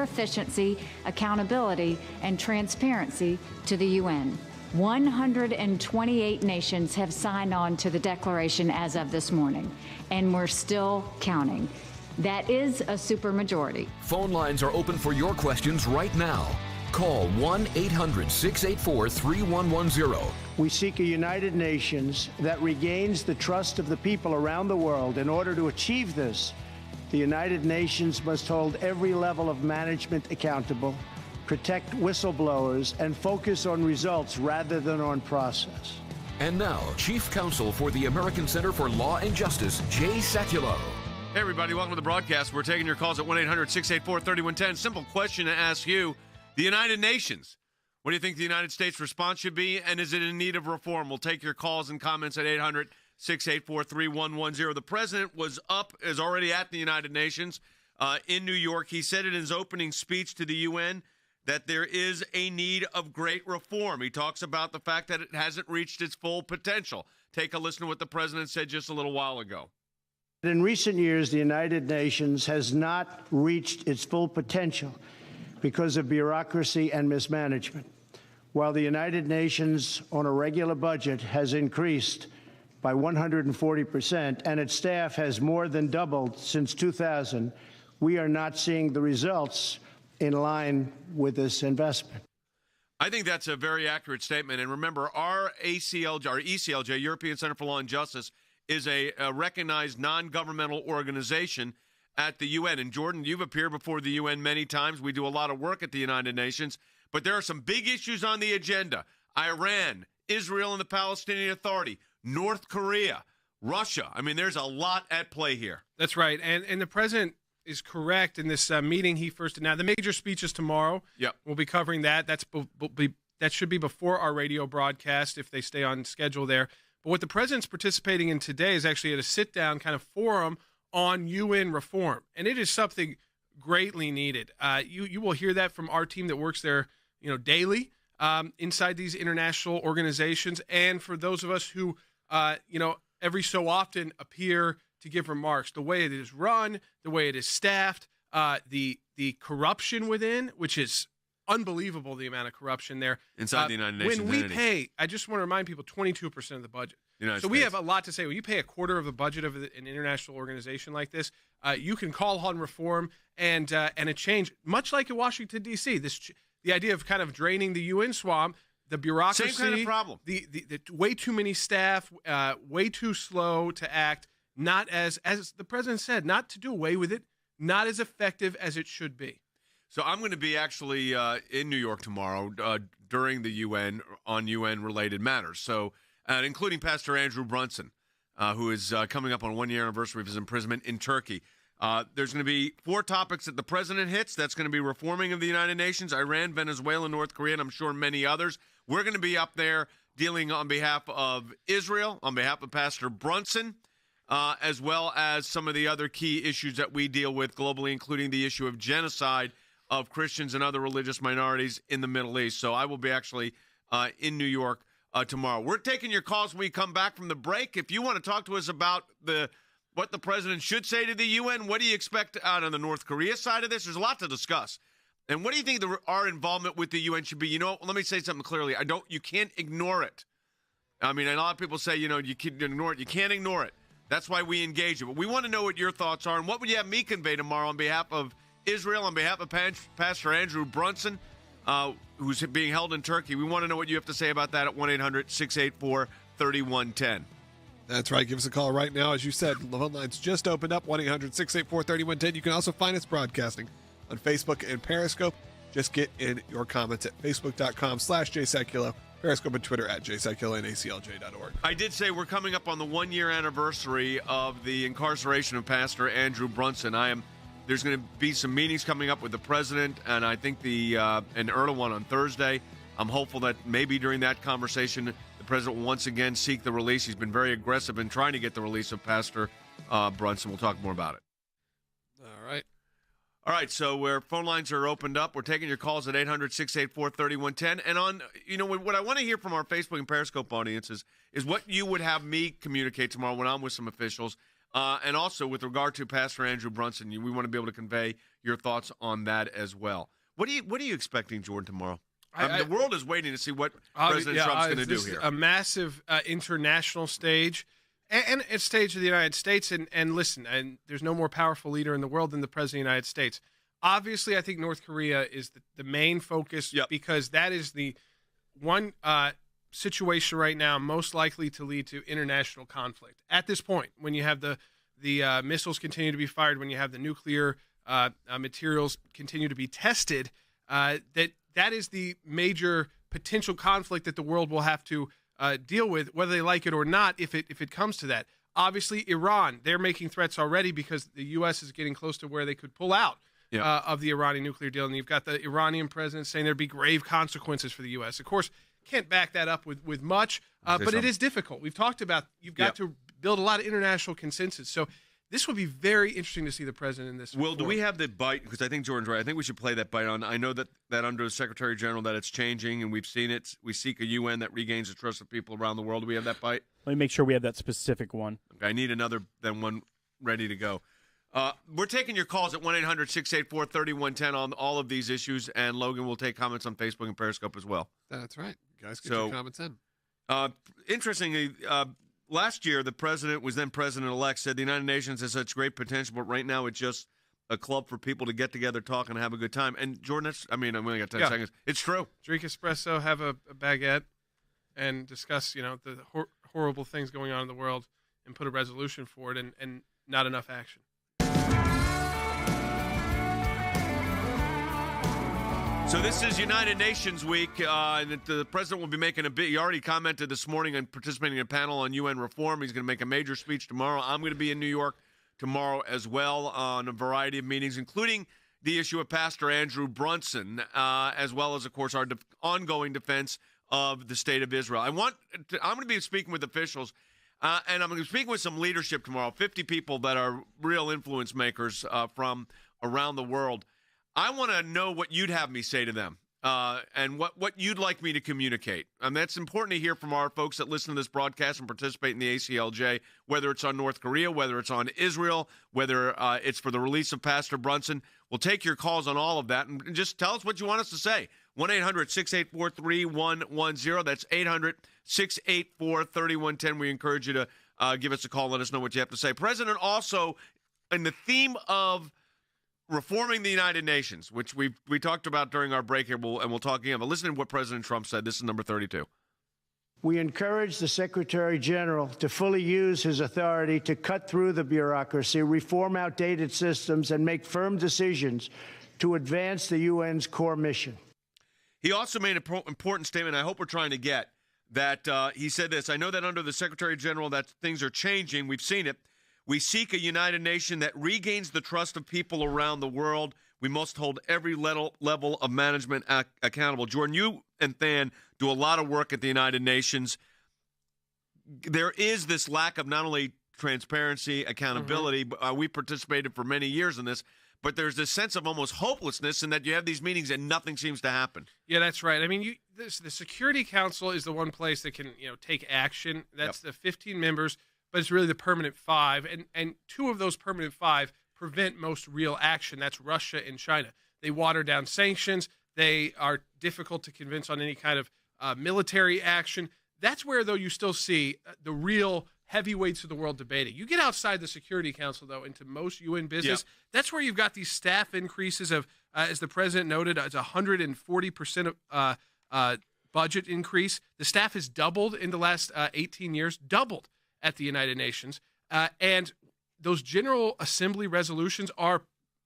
efficiency, accountability, and transparency to the UN. 128 nations have signed on to the declaration as of this morning, and we're still counting. That is a supermajority. Phone lines are open for your questions right now. Call 1-800-684-3110. We seek a United Nations that regains the trust of the people around the world. In order to achieve this, the United Nations must hold every level of management accountable, protect whistleblowers, and focus on results rather than on process. And now, Chief Counsel for the American Center for Law and Justice, Jay Sekulow. Hey, everybody. Welcome to the broadcast. We're taking your calls at 1-800-684-3110. Simple question to ask you. The United Nations. What do you think the United States response should be, and is it in need of reform? We'll take your calls and comments at 800-684-3110. The president is already at the United Nations in New York. He said in his opening speech to the UN that there is a need of great reform. He talks about the fact that it hasn't reached its full potential. Take a listen to what the president said just a little while ago. In recent years, the United Nations has not reached its full potential because of bureaucracy and mismanagement. While the United Nations on a regular budget has increased by 140% and its staff has more than doubled since 2000, we are not seeing the results in line with this investment. I think that's a very accurate statement. And remember, our ECLJ, European Center for Law and Justice, is a recognized non-governmental organization at the UN. And Jordan, you've appeared before the UN many times. We do a lot of work at the United Nations. But there are some big issues on the agenda. Iran, Israel and the Palestinian Authority, North Korea, Russia. I mean, there's a lot at play here. That's right. And the president is correct in this meeting he first announced. The major speech is tomorrow. Yep. We'll be covering that. That should be before our radio broadcast if they stay on schedule there. But what the president's participating in today is actually at a sit-down kind of forum on UN reform. And it is something greatly needed. You will hear that from our team that works there, daily inside these international organizations. And for those of us who, every so often appear to give remarks, the way it is run, the way it is staffed, the corruption within, which is unbelievable, the amount of corruption there. Inside the United Nations. When we pay, I just want to remind people, 22% of the budget. So we have a lot to say. When you pay a quarter of the budget of an international organization like this, you can call on reform and a change, much like in Washington, D.C. The idea of kind of draining the UN swamp, the bureaucracy. Same kind of problem. The way too many staff, way too slow to act, not as the president said, not to do away with it, not as effective as it should be. So I'm going to be actually in New York tomorrow during the UN on UN-related matters. So including Pastor Andrew Brunson, who is coming up on a one-year anniversary of his imprisonment in Turkey. There's going to be 4 topics that the president hits. That's going to be reforming of the United Nations, Iran, Venezuela, North Korea, and I'm sure many others. We're going to be up there dealing on behalf of Israel, on behalf of Pastor Brunson, as well as some of the other key issues that we deal with globally, including the issue of genocide of Christians and other religious minorities in the Middle East. So I will be actually in New York tomorrow. We're taking your calls when we come back from the break. If you want to talk to us about what the president should say to the UN, what do you expect out on the North Korea side of this? There's a lot to discuss. And what do you think our involvement with the UN should be? Let me say something clearly. You can't ignore it. I mean, a lot of people say, you can ignore it. You can't ignore it. That's why we engage it. But we want to know what your thoughts are. And what would you have me convey tomorrow on behalf of Israel, on behalf of Pastor Andrew Brunson, who's being held in Turkey? We want to know what you have to say about that at 1-800-684-3110. That's right. Give us a call right now. As you said, the phone line's just opened up, 1-800-684-3110. You can also find us broadcasting on Facebook and Periscope. Just get in your comments at facebook.com/JSekulow, Periscope and Twitter at JSekulow and ACLJ.org. I did say we're coming up on the one-year anniversary of the incarceration of Pastor Andrew Brunson. There's going to be some meetings coming up with the president, and I think an early one on Thursday. I'm hopeful that maybe during that conversation, the president will once again seek the release. He's been very aggressive in trying to get the release of Pastor Brunson. We'll talk more about it. All right, so where phone lines are opened up, we're taking your calls at 800-684-3110. And what I want to hear from our Facebook and Periscope audiences is what you would have me communicate tomorrow when I'm with some officials And also, with regard to Pastor Andrew Brunson, we want to be able to convey your thoughts on that as well. What are you expecting, Jordan, tomorrow? The world is waiting to see what President Trump's going to do here. A massive international stage and a stage of the United States. And listen, and there's no more powerful leader in the world than the President of the United States. Obviously, I think North Korea is the main focus because that is the one situation right now most likely to lead to international conflict. At this point, when you have the missiles continue to be fired, when you have the nuclear materials continue to be tested, that is the major potential conflict that the world will have to deal with, whether they like it or not, if it comes to that. Obviously, Iran, they're making threats already because the U.S. is getting close to where they could pull out of the Iranian nuclear deal. And you've got the Iranian president saying there'd be grave consequences for the U.S. Of course, can't back that up with much, but it is difficult. We've talked about you've got to build a lot of international consensus. So this will be very interesting to see the president in this. Will, do we have the bite? Because I think Jordan's right. I think we should play that bite on. I know that under the Secretary General that it's changing, and we've seen it. We seek a UN that regains the trust of people around the world. Do we have that bite? Let me make sure we have that specific one. Okay, I need another than one ready to go. We're taking your calls at 1-800-684-3110 on all of these issues, and Logan will take comments on Facebook and Periscope as well. That's right. You guys get your comments in. Interestingly, last year, the president was then president-elect, said the United Nations has such great potential, but right now it's just a club for people to get together, talk, and have a good time. And, Jordan, I only got 10 seconds. It's true. Drink espresso, have a baguette, and discuss, the horrible things going on in the world and put a resolution for it and not enough action. So this is United Nations Week, and the president will be making he already commented this morning on participating in a panel on UN reform. He's going to make a major speech tomorrow. I'm going to be in New York tomorrow as well on a variety of meetings, including the issue of Pastor Andrew Brunson, as well as, of course, our ongoing defense of the state of Israel. I'm going to be speaking with officials, and I'm going to be speaking with some leadership tomorrow, 50 people that are real influence makers from around the world. I want to know what you'd have me say to them and what you'd like me to communicate. And that's important to hear from our folks that listen to this broadcast and participate in the ACLJ, whether it's on North Korea, whether it's on Israel, whether it's for the release of Pastor Brunson. We'll take your calls on all of that and just tell us what you want us to say. 1-800-684-3110. That's 800-684-3110. We encourage you to give us a call. Let us know what you have to say. President also, in the theme of reforming the United Nations, which we talked about during our break here, and we'll talk again. But listen to what President Trump said. This is number 32. We encourage the Secretary General to fully use his authority to cut through the bureaucracy, reform outdated systems, and make firm decisions to advance the UN's core mission. He also made an important statement I hope we're trying to get, that he said this: I know that under the Secretary General that things are changing. We've seen it. We seek a United Nation that regains the trust of people around the world. We must hold every level of management accountable. Jordan, you and Than do a lot of work at the United Nations. There is this lack of not only transparency, accountability, but we participated for many years in this, but there's this sense of almost hopelessness in that you have these meetings and nothing seems to happen. Yeah, that's right. I mean, the Security Council is the one place that can take action. That's the 15 members. But it's really the permanent 5, and 2 of those permanent 5 prevent most real action. That's Russia and China. They water down sanctions. They are difficult to convince on any kind of military action. That's where, though, you still see the real heavyweights of the world debating. You get outside the Security Council, though, into most UN business. That's where you've got these staff increases of, as the president noted, it's 140% budget increase. The staff has doubled in the last 18 years, doubled at the United Nations, and those General Assembly resolutions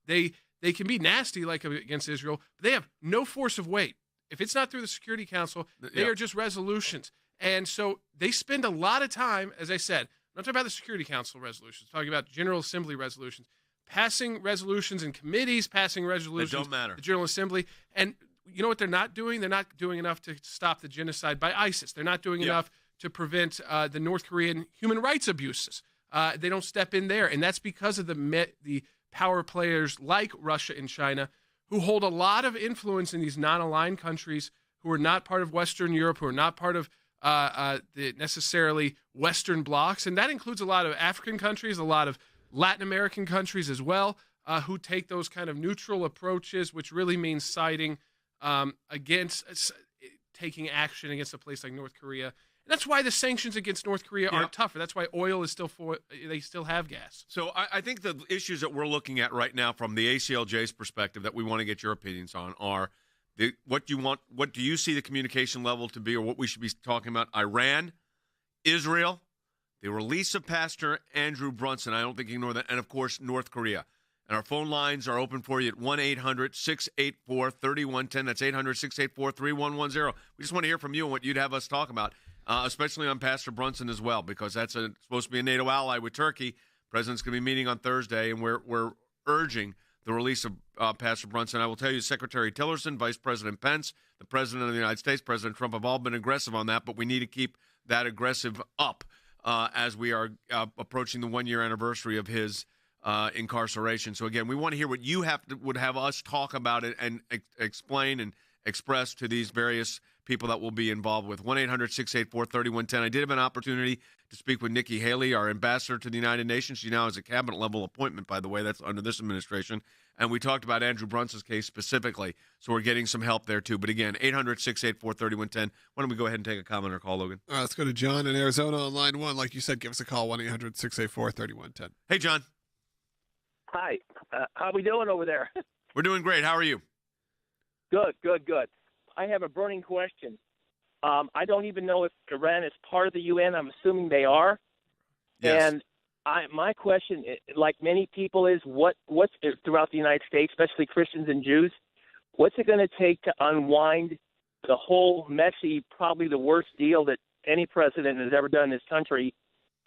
they can be nasty, like against Israel, but they have no force of weight. If it's not through the Security Council, they are just resolutions. And so they spend a lot of time, as I said, I'm not talking about the Security Council resolutions, I'm talking about General Assembly resolutions, passing resolutions in committees, passing resolutions. They don't matter. The General Assembly. And you know what they're not doing? They're not doing enough to stop the genocide by ISIS. They're not doing enough to prevent the North Korean human rights abuses. They don't step in there, and that's because of the power players like Russia and China, who hold a lot of influence in these non-aligned countries, who are not part of Western Europe, who are not part of the necessarily Western blocs, and that includes a lot of African countries, a lot of Latin American countries as well, who take those kind of neutral approaches, which really means siding against taking action against a place like North Korea. And that's why the sanctions against North Korea are tougher. That's why oil is they still have gas. So I think the issues that we're looking at right now from the ACLJ's perspective that we want to get your opinions on are what do you see the communication level to be, or what we should be talking about? Iran, Israel, the release of Pastor Andrew Brunson. I don't think you ignore that. And, of course, North Korea. And our phone lines are open for you at 1-800-684-3110. That's 800-684-3110. We just want to hear from you and what you'd have us talk about, especially on Pastor Brunson as well, because that's supposed to be a NATO ally with Turkey. The president's going to be meeting on Thursday, and we're urging the release of Pastor Brunson. I will tell you, Secretary Tillerson, Vice President Pence, the President of the United States, President Trump have all been aggressive on that, but we need to keep that aggressive up as we are approaching the one-year anniversary of his incarceration. So again, we want to hear what you would have us talk about it and explain and express to these various people that will be involved with. 1-800-684-3110. I did have an opportunity to speak with Nikki Haley, our ambassador to the United Nations. She now has a cabinet-level appointment, by the way. That's under this administration. And we talked about Andrew Brunson's case specifically, so we're getting some help there, too. But again, 800-684-3110. Why don't we go ahead and take a comment or call, Logan? All right, let's go to John in Arizona on line 1. Like you said, give us a call, 1-800-684-3110. Hey, John. Hi. How we doing over there? We're doing great. How are you? Good. I have a burning question. I don't even know if Iran is part of the UN. I'm assuming they are. Yes. And my question, like many people, is what's throughout the United States, especially Christians and Jews, what's it going to take to unwind the whole messy, probably the worst deal that any president has ever done in this country,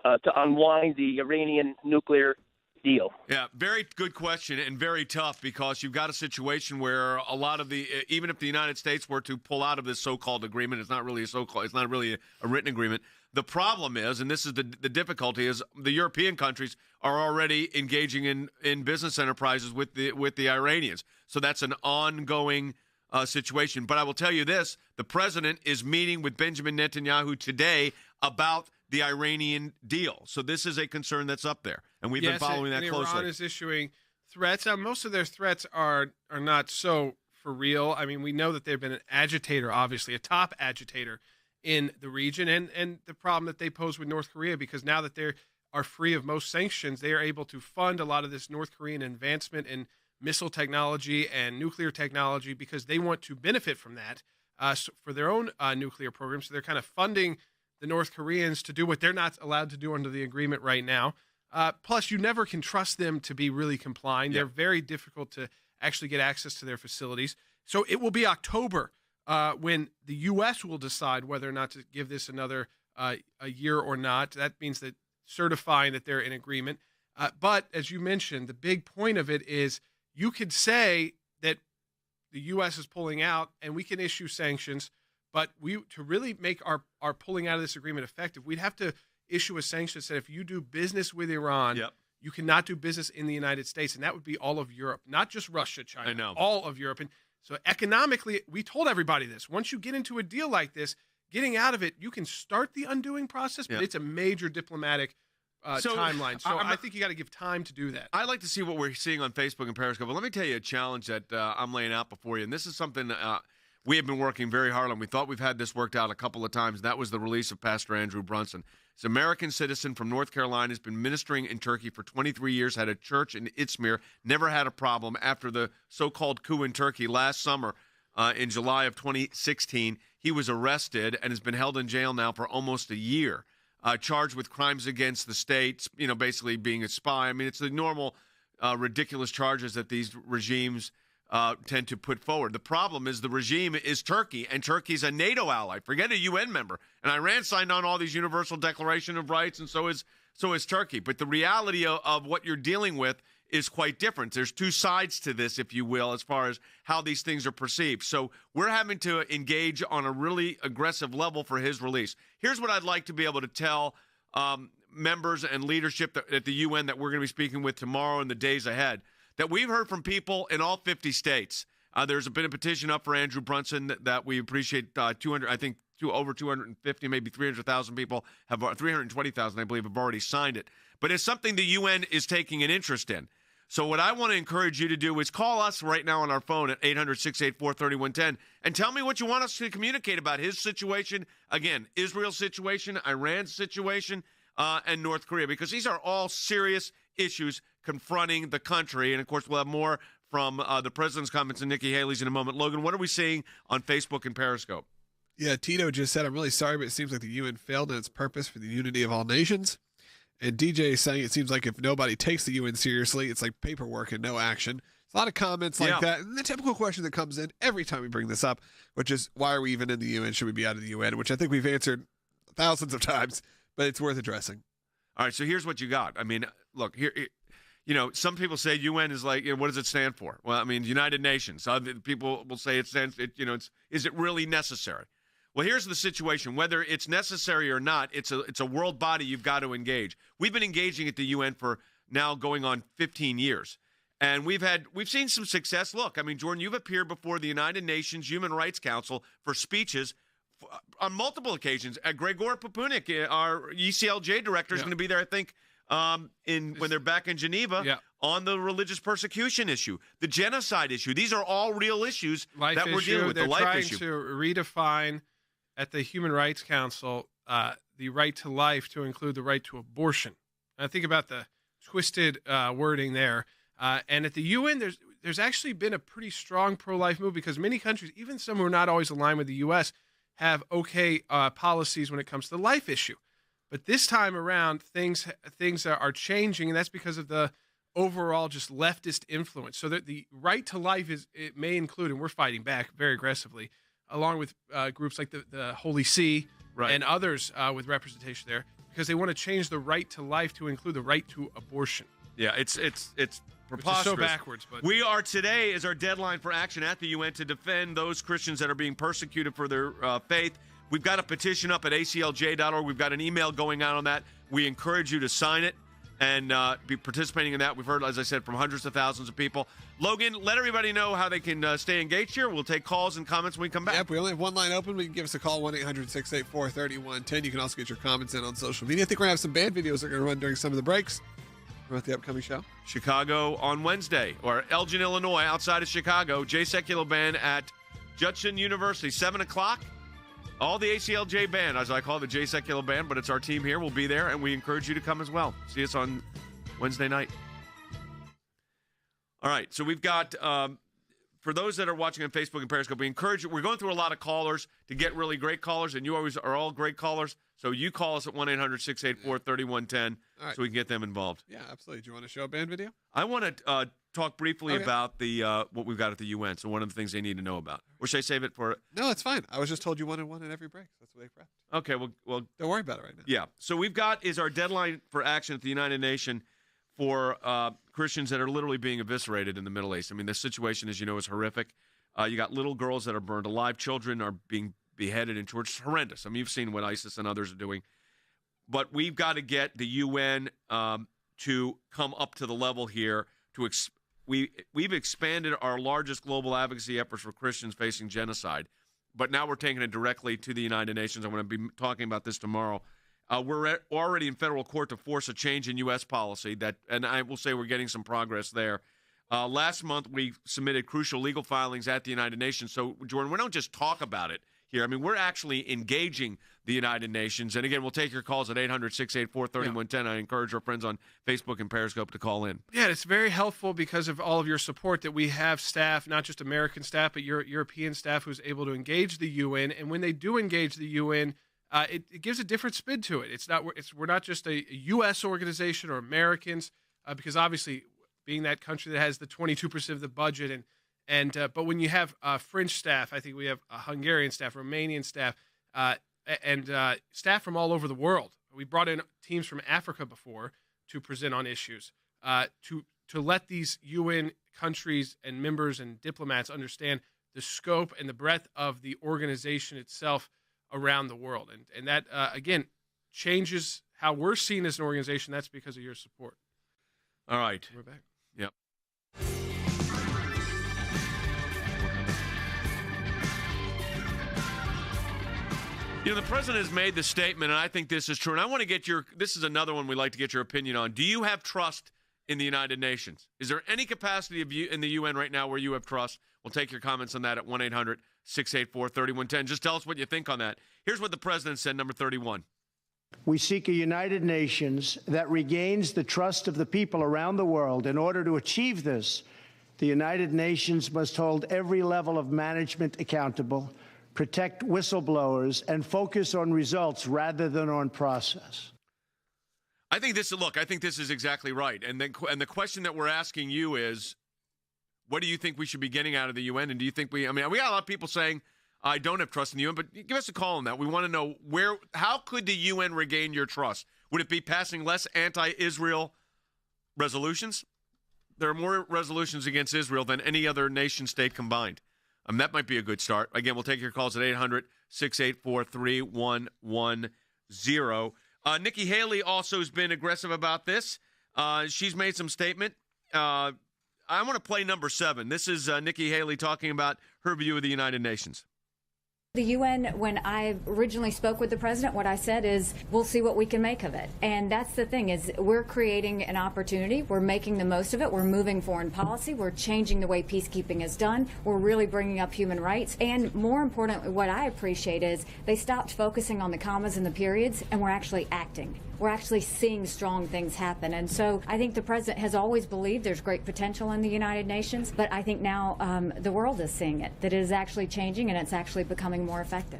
to unwind the Iranian nuclear deal? Yeah, very good question and very tough, because you've got a situation where a lot of even if the United States were to pull out of this so-called agreement, it's not really a written agreement. The problem is, and this is the difficulty, is the European countries are already engaging in business enterprises with the Iranians. So that's an ongoing situation. But I will tell you this, the president is meeting with Benjamin Netanyahu today about the Iranian deal. So this is a concern that's up there, and we've been following that closely. Iran is issuing threats. Now, most of their threats are not so for real. I mean, we know that they've been an agitator, obviously, a top agitator in the region, and the problem that they pose with North Korea, because now that they are free of most sanctions, they are able to fund a lot of this North Korean advancement in missile technology and nuclear technology, because they want to benefit from that for their own nuclear program. So they're kind of funding the North Koreans to do what they're not allowed to do under the agreement right now. Plus, you never can trust them to be really complying. They're very difficult to actually get access to their facilities. So it will be October when the U.S. will decide whether or not to give this another a year or not. That means that certifying that they're in agreement. But as you mentioned, the big point of it is you could say that the U.S. is pulling out and we can issue sanctions, but to really make our pulling out of this agreement effective, we'd have to issue a sanction that said if you do business with Iran, you cannot do business in the United States, and that would be all of Europe, not just Russia, China. I know. All of Europe. And so economically, we told everybody this. Once you get into a deal like this, getting out of it, you can start the undoing process, but it's a major diplomatic timeline. So I think you got to give time to do that. I like to see what we're seeing on Facebook and Periscope, but let me tell you a challenge that I'm laying out before you, and this is something we have been working very hard on. We thought we've had this worked out a couple of times. That was the release of Pastor Andrew Brunson. He's an American citizen from North Carolina. Has been ministering in Turkey for 23 years, had a church in Izmir, never had a problem. After the so-called coup in Turkey last summer in July of 2016, he was arrested and has been held in jail now for almost a year, charged with crimes against the state, basically being a spy. I mean, it's the normal ridiculous charges that these regimes tend to put forward. The problem is the regime is Turkey, and Turkey's a NATO ally. Forget a UN member. And Iran signed on all these Universal Declaration of Rights, and so is Turkey. But the reality of what you're dealing with is quite different. There's two sides to this, if you will, as far as how these things are perceived. So we're having to engage on a really aggressive level for his release. Here's what I'd like to be able to tell members and leadership at the UN that we're going to be speaking with tomorrow and the days ahead, that we've heard from people in all 50 states. There's been a petition up for Andrew Brunson that we appreciate 200 over 250, maybe 300,000 people have 320,000, I believe, have already signed it. But it's something the UN is taking an interest in. So what I want to encourage you to do is call us right now on our phone at 800-684-3110 and tell me what you want us to communicate about his situation. Again, Israel's situation, Iran's situation, and North Korea, because these are all serious issues confronting the country. And, of course, we'll have more from the president's comments and Nikki Haley's in a moment. Logan, what are we seeing on Facebook and Periscope? Yeah, Tito just said, I'm really sorry, but it seems like the UN failed in its purpose for the unity of all nations. And DJ is saying it seems like if nobody takes the UN seriously, it's like paperwork and no action. A lot of comments like that. And the typical question that comes in every time we bring this up, which is, why are we even in the UN? Should we be out of the UN? Which I think we've answered thousands of times, but it's worth addressing. All right, so here's what you got. I mean, look, here, some people say UN is like, what does it stand for? Well, I mean, United Nations. Other people will say it stands, is it really necessary? Well, here's the situation. Whether it's necessary or not, it's a world body you've got to engage. We've been engaging at the UN for now going on 15 years. And we've seen some success. Look, I mean, Jordan, you've appeared before the United Nations Human Rights Council for speeches on multiple occasions. Gregor Papunik, our ECLJ director, is going to be there, I think, when they're back in Geneva on the religious persecution issue, the genocide issue. These are all real issues that we're dealing with. They're the life issue. trying to redefine at the Human Rights Council the right to life to include the right to abortion. And I think about the twisted wording there. And at the UN, there's actually been a pretty strong pro-life move because many countries, even some who are not always aligned with the U.S., have policies when it comes to the life issue. But this time around, things are changing, and that's because of the overall just leftist influence. So that the right to life it may include, and we're fighting back very aggressively, along with groups like the Holy See and others with representation there, because they want to change the right to life to include the right to abortion. Yeah, it's preposterous. Which is so backwards. But today is our deadline for action at the UN to defend those Christians that are being persecuted for their faith. We've got a petition up at aclj.org. We've got an email going out on that. We encourage you to sign it and be participating in that. We've heard, as I said, from hundreds of thousands of people. Logan, let everybody know how they can stay engaged here. We'll take calls and comments when we come back. Yep, we only have one line open. We can give us a call, 1-800-684-3110. You can also get your comments in on social media. I think we're going to have some band videos that are going to run during some of the breaks about the upcoming show. Chicago on Wednesday, or Elgin, Illinois, outside of Chicago. J. Sekulow Band at Judson University, 7 o'clock. All the ACLJ band, as I call the J. Sekulow Band, but it's our team here. We'll be there, and we encourage you to come as well. See us on Wednesday night. All right, so we've got, for those that are watching on Facebook and Periscope, we encourage you. We're going through a lot of callers to get really great callers, and you always are all great callers. So you call us at 1-800-684-3110 so we can get them involved. Yeah, absolutely. Do you want to show a band video? I want to talk briefly about the what we've got at the UN. So one of the things they need to know about. Or should I save it for? No, it's fine. I was just told you wanted one at every break. That's what they prepped. Okay, well, don't worry about it right now. Yeah. So we've got is our deadline for action at the United Nations for Christians that are literally being eviscerated in the Middle East. I mean, the situation, as you know, is horrific. You got little girls that are burned alive. Children are being beheaded and tortured. It's horrendous. I mean, you've seen what ISIS and others are doing. But we've got to get the UN to come up to the level here. We've expanded our largest global advocacy efforts for Christians facing genocide, but now we're taking it directly to the United Nations. I'm going to be talking about this tomorrow. We're already in federal court to force a change in U.S. policy, and I will say we're getting some progress there. Last month, we submitted crucial legal filings at the United Nations. So, Jordan, we don't just talk about it here. I mean, we're actually engaging the United Nations. And again, we'll take your calls at 800-684-3110. I encourage our friends on Facebook and Periscope to call in. Yeah, it's very helpful because of all of your support that we have staff, not just American staff, but European staff who's able to engage the UN. And when they do engage the UN, it gives a different spin to it. We're not just a U.S. organization or Americans, because obviously being that country that has the 22% of the budget but when you have French staff, I think we have Hungarian staff, Romanian staff, and staff from all over the world. We brought in teams from Africa before to present on issues, to let these UN countries and members and diplomats understand the scope and the breadth of the organization itself around the world. And that, again, changes how we're seen as an organization. That's because of your support. All right. We're back. Yep. You know, the president has made the statement, and I think this is true. And I want to get this is another one we'd like to get your opinion on. Do you have trust in the United Nations? Is there any capacity of you in the UN right now where you have trust? We'll take your comments on that at 1-800-684-3110. Just tell us what you think on that. Here's what the president said, number 31. We seek a United Nations that regains the trust of the people around the world. In order to achieve this, the United Nations must hold every level of management accountable, protect whistleblowers, and focus on results rather than on process. I think this is exactly right. And the question that we're asking you is, what do you think we should be getting out of the UN? And do you think we got a lot of people saying, I don't have trust in the UN, but give us a call on that. We want to know how could the UN regain your trust? Would it be passing less anti-Israel resolutions? There are more resolutions against Israel than any other nation state combined. That might be a good start. Again, we'll take your calls at 800-684-3110. Nikki Haley also has been aggressive about this. She's made some statement. I want to play number 7. This is Nikki Haley talking about her view of the United Nations. The UN, when I originally spoke with the president, what I said is, we'll see what we can make of it. And that's the thing, is we're creating an opportunity. We're making the most of it. We're moving foreign policy. We're changing the way peacekeeping is done. We're really bringing up human rights. And more importantly, what I appreciate is they stopped focusing on the commas and the periods, and we're actually acting. We're actually seeing strong things happen. And so I think the president has always believed there's great potential in the United Nations, but I think now the world is seeing it, that it is actually changing and it's actually becoming more effective.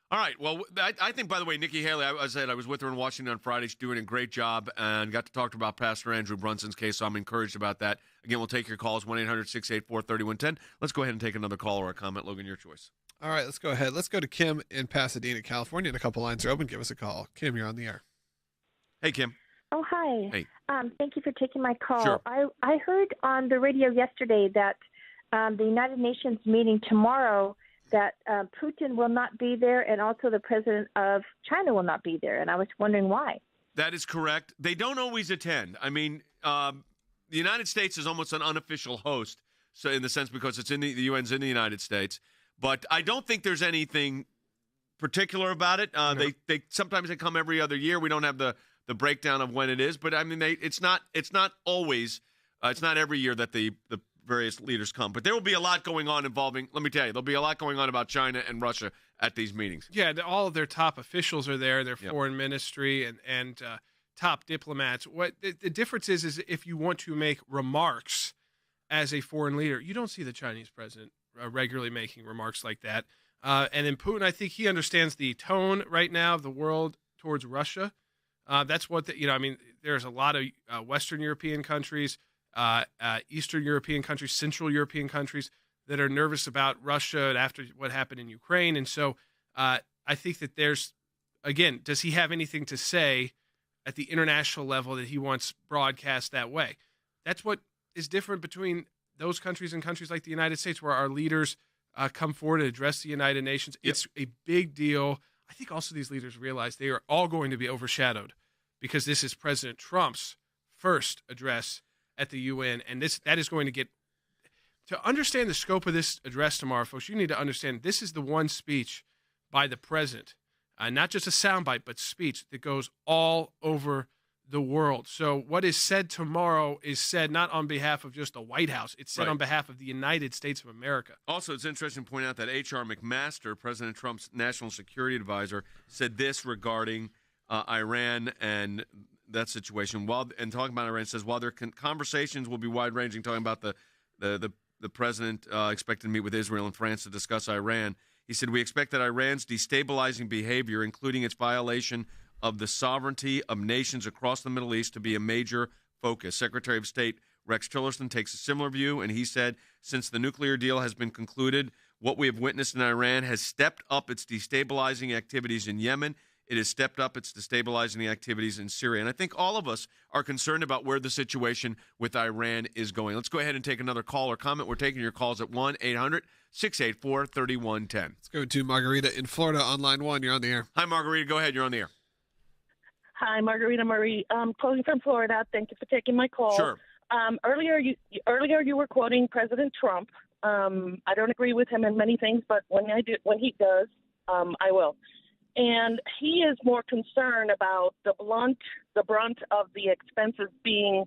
All right. Well, I think, by the way, Nikki Haley, I was with her in Washington on Friday. She's doing a great job and got to talk to her about Pastor Andrew Brunson's case, so I'm encouraged about that. Again, we'll take your calls, 1-800-684-3110. Let's go ahead and take another call or a comment. Logan, your choice. All right, let's go ahead. Let's go to Kim in Pasadena, California, and a couple lines are open. Give us a call. Kim, you're on the air. Hey, Kim. Oh, hi. Hey. Thank you for taking my call. Sure. I heard on the radio yesterday that the United Nations meeting tomorrow that Putin will not be there and also the president of China will not be there, and I was wondering why. That is correct. They don't always attend. I mean, the United States is almost an unofficial host, so in the sense because it's in the UN's in the United States. But I don't think there's anything particular about it. No. They sometimes they come every other year. We don't have the breakdown of when it is, but I mean it's not always it's not every year that the various leaders come. But there will be a lot going on involving. Let me tell you, there'll be a lot going on about China and Russia at these meetings. Yeah, all of their top officials are there. Their foreign ministry and top diplomats. What the difference is if you want to make remarks as a foreign leader, you don't see the Chinese president regularly making remarks like that. And then Putin, I think he understands the tone right now of the world towards Russia. That's what there's a lot of Western European countries, Eastern European countries, Central European countries that are nervous about Russia after what happened in Ukraine. And so I think that does he have anything to say at the international level that he wants broadcast that way? That's what is different between those countries and countries like the United States, where our leaders come forward and address the United Nations. Yep. It's a big deal. I think also these leaders realize they are all going to be overshadowed because this is President Trump's first address at the UN, and that is going to get to understand the scope of this address tomorrow, folks. You need to understand this is the one speech by the president, not just a soundbite, but speech that goes all over the world. So what is said tomorrow is said not on behalf of just the White House. It's said on behalf of the United States of America. Also, it's interesting to point out that H.R. McMaster, President Trump's national security advisor, said this regarding Iran and that situation. And talking about Iran, says, while their conversations will be wide-ranging, talking about the president expected to meet with Israel and France to discuss Iran, he said, we expect that Iran's destabilizing behavior, including its violation of the sovereignty of nations across the Middle East, to be a major focus. Secretary of State Rex Tillerson takes a similar view, and he said, since the nuclear deal has been concluded, what we have witnessed in Iran has stepped up its destabilizing activities in Yemen. It has stepped up its destabilizing activities in Syria. And I think all of us are concerned about where the situation with Iran is going. Let's go ahead and take another call or comment. We're taking your calls at 1-800-684-3110. Let's go to Margarita in Florida on line 1. You're on the air. Hi, Margarita. Go ahead. You're on the air. Hi, Margarita Marie. I'm calling from Florida. Thank you for taking my call. Sure. Earlier you were quoting President Trump. I don't agree with him in many things, but when he does, I will. And he is more concerned about the brunt of the expenses being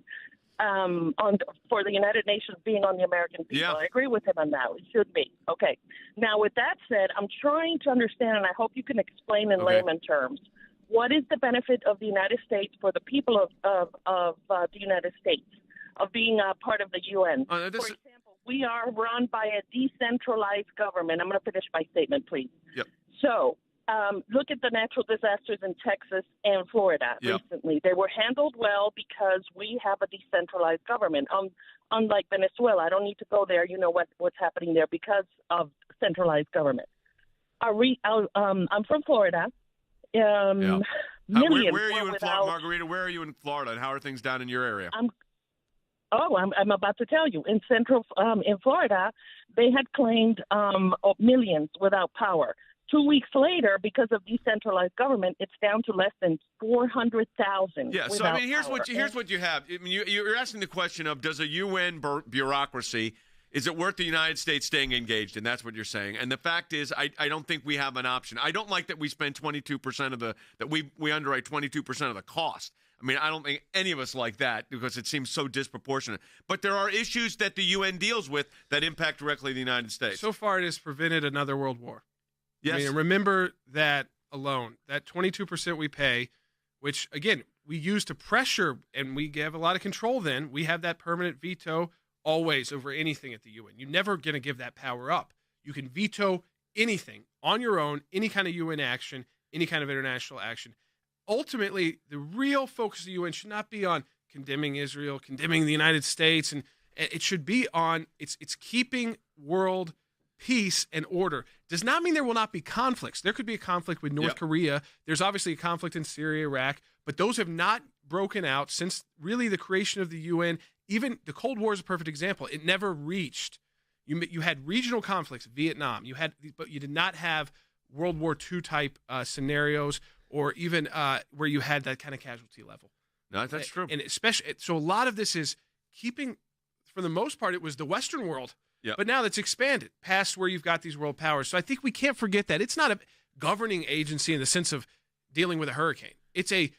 for the United Nations being on the American people. Yeah. I agree with him on that. It should be. Okay. Now, with that said, I'm trying to understand, and I hope you can explain in layman terms, what is the benefit of the United States for the people of the United States of being a part of the UN? For example, we are run by a decentralized government. I'm going to finish my statement, please. Yep. So, look at the natural disasters in Texas and Florida recently. They were handled well because we have a decentralized government. Unlike Venezuela, I don't need to go there. You know what's happening there because of centralized government. I'm from Florida. Where are you in Florida, Margarita? Where are you in Florida, and how are things down in your area? I'm about to tell you. In Florida, they had claimed millions without power. 2 weeks later, because of decentralized government, it's down to less than 400,000. Yeah, so I mean, here's what you have. I mean, you're asking the question of, does a UN bureaucracy, is it worth the United States staying engaged? And that's what you're saying. And the fact is, I don't think we have an option. I don't like that we spend 22% of that we underwrite 22% of the cost. I mean, I don't think any of us like that because it seems so disproportionate. But there are issues that the UN deals with that impact directly the United States. So far, it has prevented another world war. Yes. I mean, remember that alone, that 22% we pay, which, again, we use to pressure, and we have a lot of control then. We have that permanent veto always over anything at the UN. You're never going to give that power up. You can veto anything on your own, any kind of UN action, any kind of international action. Ultimately, the real focus of the UN should not be on condemning Israel, condemning the United States, and it should be on it's keeping world peace and order. Does not mean there will not be conflicts. There could be a conflict with North Korea. There's obviously a conflict in Syria, Iraq, but those have not broken out since really the creation of the UN. Even the Cold War is a perfect example. It never reached. You had regional conflicts, Vietnam. But you did not have World War II type scenarios, or even where you had that kind of casualty level. No, that's true. And especially, so a lot of this is keeping, for the most part, it was the Western world. Yep. But now that's expanded past where you've got these world powers. So I think we can't forget that. It's not a governing agency in the sense of dealing with a hurricane. It's a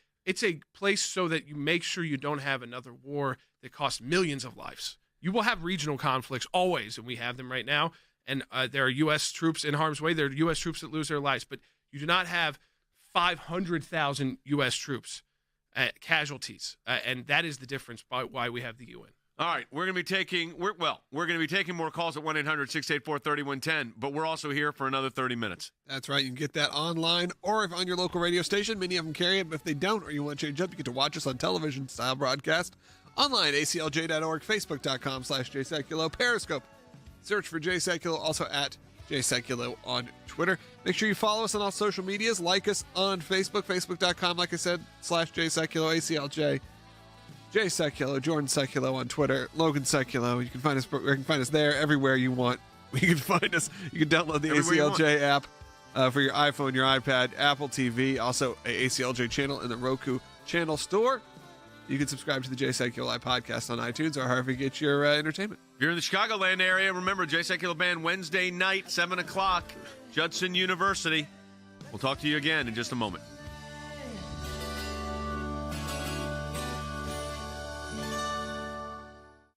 place so that you make sure you don't have another war that costs millions of lives. You will have regional conflicts always, and we have them right now. And there are U.S. troops in harm's way. There are U.S. troops that lose their lives. But you do not have 500,000 U.S. troops casualties. And that is the difference by why we have the UN. All right, we're going to be taking more calls at 1-800-684-3110, but we're also here for another 30 minutes. That's right. You can get that online or if on your local radio station. Many of them carry it, but if they don't or you want to change up, you get to watch us on television-style broadcast online, aclj.org, facebook.com/jsekulow, Periscope. Search for Jay Sekulow, also at Jay Sekulow on Twitter. Make sure you follow us on all social medias. Like us on Facebook, facebook.com, like I said, /Jay Sekulow, ACLJ. Jay Sekulow, Jordan Sekulow on Twitter, Logan Sekulow. You can find us there everywhere you want. You can find us. You can download the ACLJ app for your iPhone, your iPad, Apple TV, also a ACLJ channel in the Roku channel store. You can subscribe to the Jay Sekulow Live podcast on iTunes or however you get your entertainment. If you're in the Chicagoland area, remember Jay Sekulow Band Wednesday night, 7 o'clock, Judson University. We'll talk to you again in just a moment.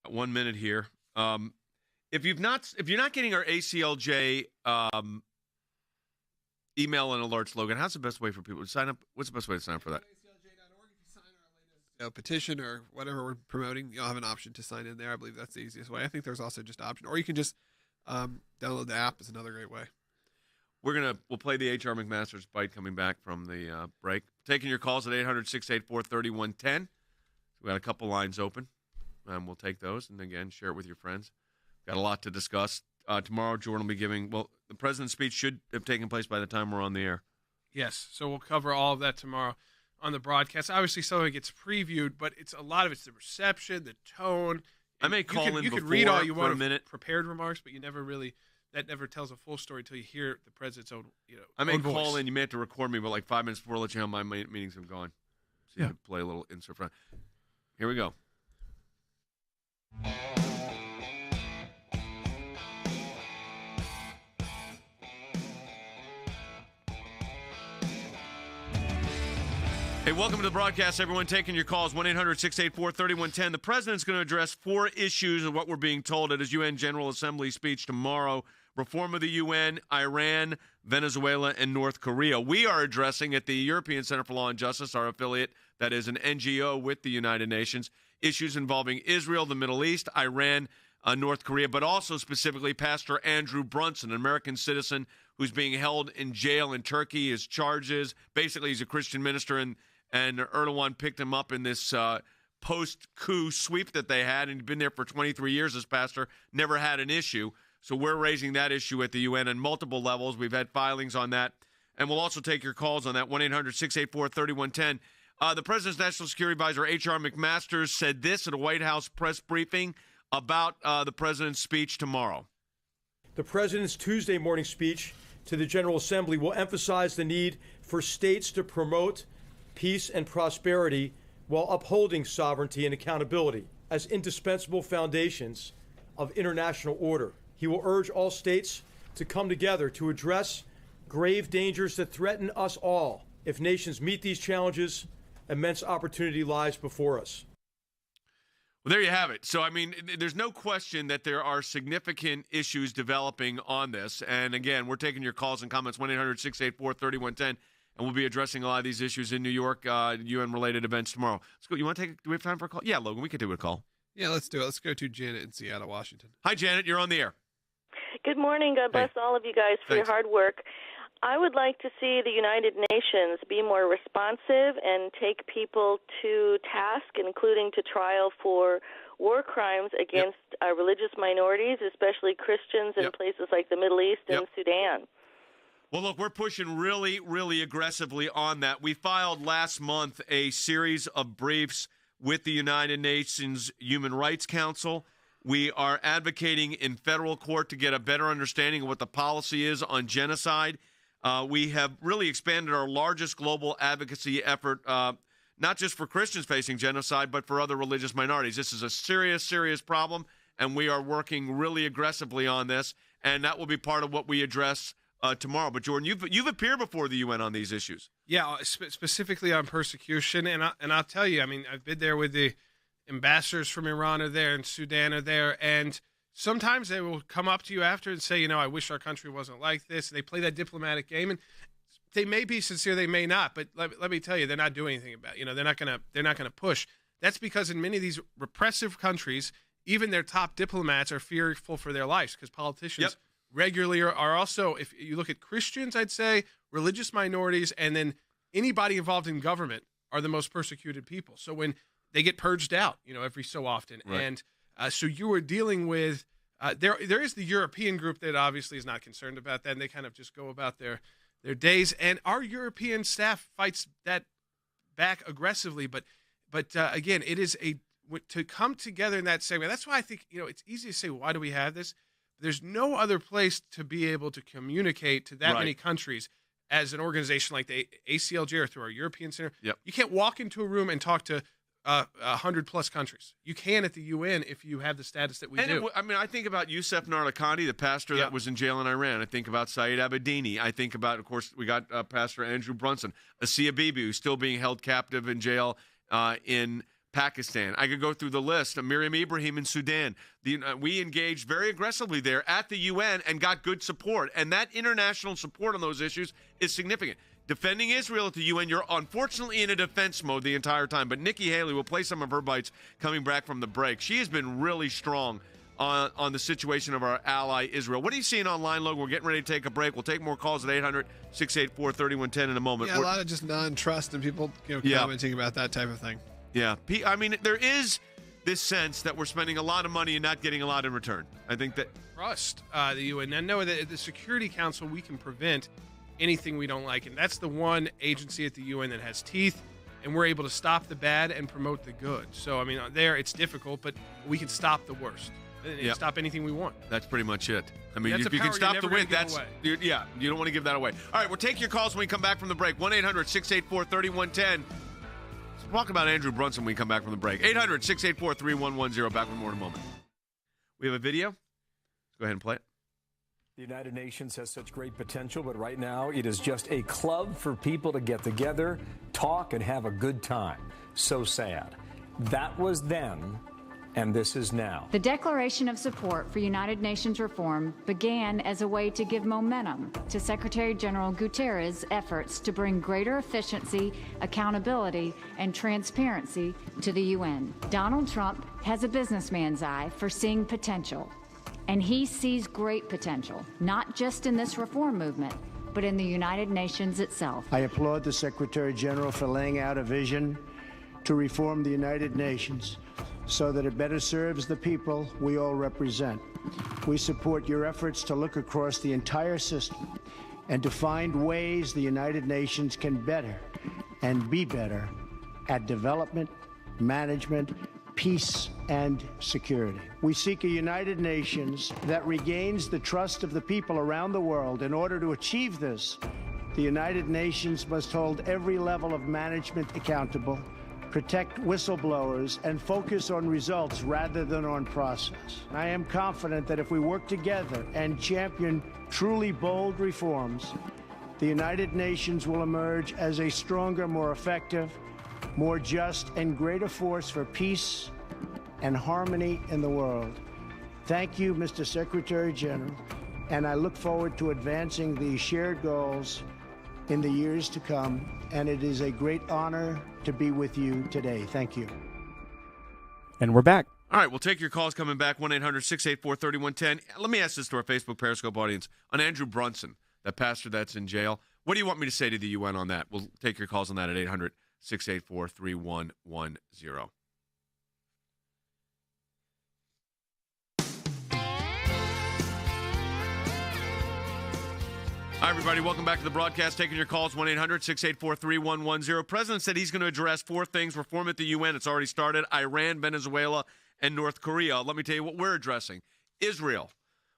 One minute here. If you're not getting our ACLJ email and alerts, Logan, how's the best way for people to sign up? What's the best way to sign up for that? ACLJ.org. If you sign our latest petition or whatever we're promoting, you'll have an option to sign in there. I believe that's the easiest way. I think there's also just an option, or you can just download the app. Is another great way. We'll play the H.R. McMaster's bite coming back from the break. Taking your calls at 800-684-3110. We got a couple lines open. We'll take those and, again, share it with your friends. Got a lot to discuss. Tomorrow, Jordan will be giving, the president's speech should have taken place by the time we're on the air. Yes, so we'll cover all of that tomorrow on the broadcast. Obviously, some of it git's previewed, but a lot of it's the reception, the tone. I may call in you before could read all you for want a minute. Prepared remarks, but that never tells a full story until you hear the president's own, I may own call voice. in. You may have to record me, but like 5 minutes before I let you know my meetings have gone. So you can play a little insert front. Here we go. Hey, welcome to the broadcast, everyone. Taking your calls, 1-800-684-3110. The president's going to address 4 issues of what we're being told at his UN General Assembly speech tomorrow: reform of the UN, Iran, Venezuela, and North Korea. We are addressing at the European Center for Law and Justice, our affiliate that is an NGO with the United Nations, issues involving Israel, the Middle East, Iran, North Korea, but also specifically Pastor Andrew Brunson, an American citizen who's being held in jail in Turkey. His charges, basically he's a Christian minister, and Erdogan picked him up in this post-coup sweep that they had, and he'd been there for 23 years as pastor, never had an issue. So we're raising that issue at the UN on multiple levels. We've had filings on that, and we'll also take your calls on that, 1-800-684-3110. The President's National Security Advisor, H.R. McMaster, said this at a White House press briefing about the President's speech tomorrow. The President's Tuesday morning speech to the General Assembly will emphasize the need for states to promote peace and prosperity while upholding sovereignty and accountability as indispensable foundations of international order. He will urge all states to come together to address grave dangers that threaten us all. If nations meet these challenges, immense opportunity lies before us. Well, there you have it. So, I mean, there's no question that there are significant issues developing on this. And again, we're taking your calls and comments, 1-800-684-3110. And we'll be addressing a lot of these issues in New York, UN-related events tomorrow. Let's go. You want to take? Do we have time for a call? Yeah, Logan, we could do a call. Yeah, let's do it. Let's go to Janet in Seattle, Washington. Hi, Janet. You're on the air. Good morning. God bless all of you guys for your hard work. I would like to see the United Nations be more responsive and take people to task, including to trial for war crimes against religious minorities, especially Christians in places like the Middle East and Sudan. Well, look, we're pushing really, really aggressively on that. We filed last month a series of briefs with the United Nations Human Rights Council. We are advocating in federal court to get a better understanding of what the policy is on genocide. We have really expanded our largest global advocacy effort, not just for Christians facing genocide, but for other religious minorities. This is a serious, serious problem, and we are working really aggressively on this, and that will be part of what we address tomorrow. But Jordan, you've appeared before the UN on these issues. Yeah, specifically on persecution, and I'll tell you, I mean, I've been there with the ambassadors from Iran are there and Sudan are there, and sometimes they will come up to you after and say, I wish our country wasn't like this. They play that diplomatic game, and they may be sincere, they may not, but let me tell you, they're not doing anything about it. They're not gonna push. That's because in many of these repressive countries, even their top diplomats are fearful for their lives because politicians regularly are also, if you look at Christians, I'd say, religious minorities, and then anybody involved in government are the most persecuted people. So when they get purged out, every so often. Right. And so you are dealing with, there is the European group that obviously is not concerned about that, and they kind of just go about their days. And our European staff fights that back aggressively. But again, it is to come together in that segment. That's why I think, it's easy to say, why do we have this? There's no other place to be able to communicate to that many countries as an organization like the ACLJ or through our European Center. Yep. You can't walk into a room and talk to 100+ countries. You can at the UN if you have the status that we do. I think about Youssef Narlikani, the pastor that was in jail in Iran. I think about Saeed Abedini. I think about, of course, we got Pastor Andrew Brunson, Asia Bibi, who's still being held captive in jail in Pakistan. I could go through the list. Miriam Ibrahim in Sudan. We engaged very aggressively there at the UN and got good support. And that international support on those issues is significant. Defending Israel at the UN, you're unfortunately in a defense mode the entire time. But Nikki Haley will play some of her bites coming back from the break. She has been really strong on the situation of our ally Israel. What are you seeing online, Logan? We're getting ready to take a break. We'll take more calls at 800-684-3110 in a moment. Yeah, a lot of just non-trust and people commenting about that type of thing. Yeah. I mean, there is this sense that we're spending a lot of money and not getting a lot in return. I think that... Trust the UN. Now, know that the Security Council, we can prevent anything we don't like. And that's the one agency at the UN that has teeth, and we're able to stop the bad and promote the good. So, I mean, there it's difficult, but we can stop the worst and stop anything we want. That's pretty much it. I mean, if you can stop the win, you don't want to give that away. All right, we'll take your calls when we come back from the break. 1-800-684-3110. Let's talk about Andrew Brunson when we come back from the break. 800-684-3110. Back with more in a moment. We have a video. Go ahead and play it. The United Nations has such great potential, but right now it is just a club for people to get together, talk, and have a good time. So sad. That was then, and this is now. The declaration of support for United Nations reform began as a way to give momentum to Secretary General Guterres' efforts to bring greater efficiency, accountability, and transparency to the UN. Donald Trump has a businessman's eye for seeing potential. And he sees great potential, not just in this reform movement, but in the United Nations itself. I applaud the Secretary General for laying out a vision to reform the United Nations so that it better serves the people we all represent. We support your efforts to look across the entire system and to find ways the United Nations can better and be better at development, management, peace, and security. We seek a United Nations that regains the trust of the people around the world. In order to achieve this, the United Nations must hold every level of management accountable, protect whistleblowers, and focus on results rather than on process. I am confident that if we work together and champion truly bold reforms, the United Nations will emerge as a stronger, more effective, more just, and greater force for peace and harmony in the world. Thank you, Mr. Secretary General, and I look forward to advancing these shared goals in the years to come, and it is a great honor to be with you today. Thank you. And we're back. All right, we'll take your calls coming back, 1-800-684-3110. Let me ask this to our Facebook Periscope audience. On Andrew Brunson, that pastor that's in jail, what do you want me to say to the UN on that? We'll take your calls on that at 800-684-3110. Hi, everybody. Welcome back to the broadcast. Taking your calls, 1-800-684-3110. President said he's going to address 4 things. Reform at the UN. It's already started. Iran, Venezuela, and North Korea. Let me tell you what we're addressing. Israel.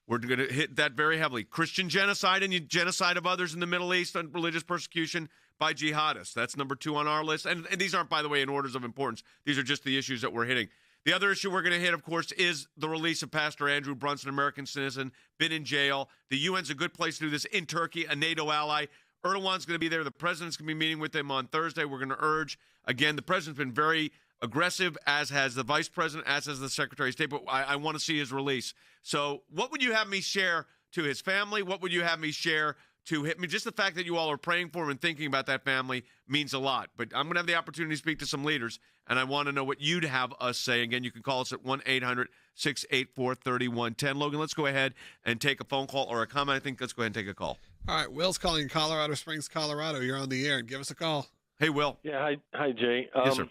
We're going to hit that very heavily. Christian genocide and genocide of others in the Middle East and religious persecution by jihadists. That's number 2 on our list. And these aren't, by the way, in orders of importance. These are just the issues that we're hitting. The other issue we're going to hit, of course, is the release of Pastor Andrew Brunson, American citizen, been in jail. The UN's a good place to do this in Turkey, a NATO ally. Erdogan's going to be there. The president's going to be meeting with him on Thursday. We're going to urge, again, the president's been very aggressive, as has the vice president, as has the Secretary of State, but I want to see his release. So what would you have me share to his family? What would you have me share to him? I mean, just the fact that you all are praying for him and thinking about that family means a lot. But I'm going to have the opportunity to speak to some leaders, and I want to know what you'd have us say. Again, you can call us at 1-800-684-3110. Logan, let's go ahead and take a phone call or a comment. I think let's go ahead and take a call. All right, Will's calling Colorado Springs, Colorado. You're on the air. Give us a call. Hey, Will. Yeah, hi, Jay. Yes, sir.